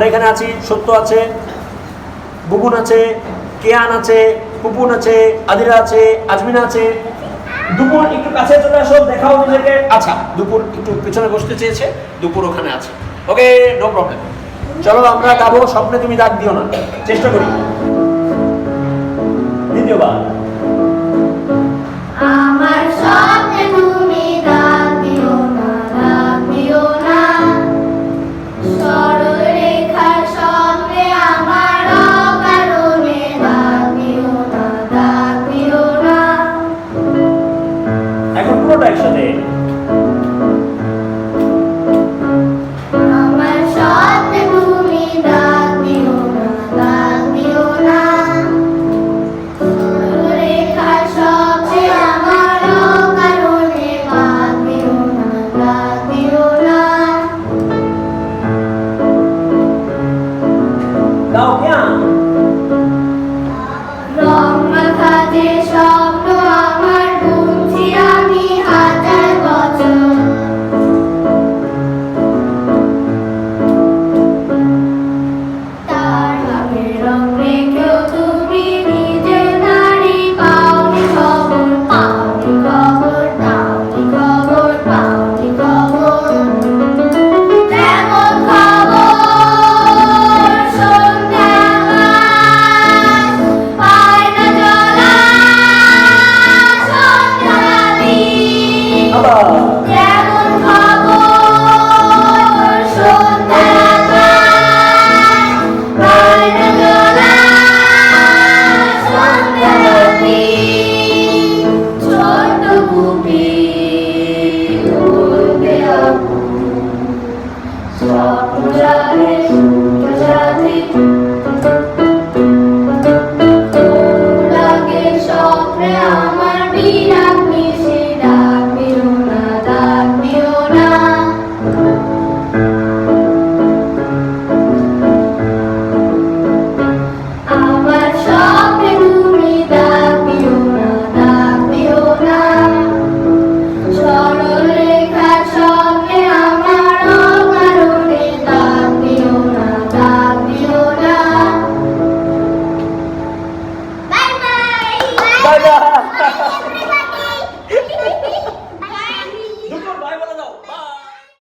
আমরা এখানে আছি, সত্য আছে, বুবুন আছে, কেয়ান আছে, পুপুন আছে, আদিরা আছে, আজমিনা আছে। দুপুর একটু কাছে চলে আসো, দেখাও নিজেকে। আচ্ছা, দুপুর একটু পেছনে বসতে চেয়েছে, দুপুর ওখানে আছে। ওকে, নো প্রবলেম। চলো আমরা গাবো, স্বপ্নে তুমি ডাক দিও না, চেষ্টা করি। দ্বিতীয়বার।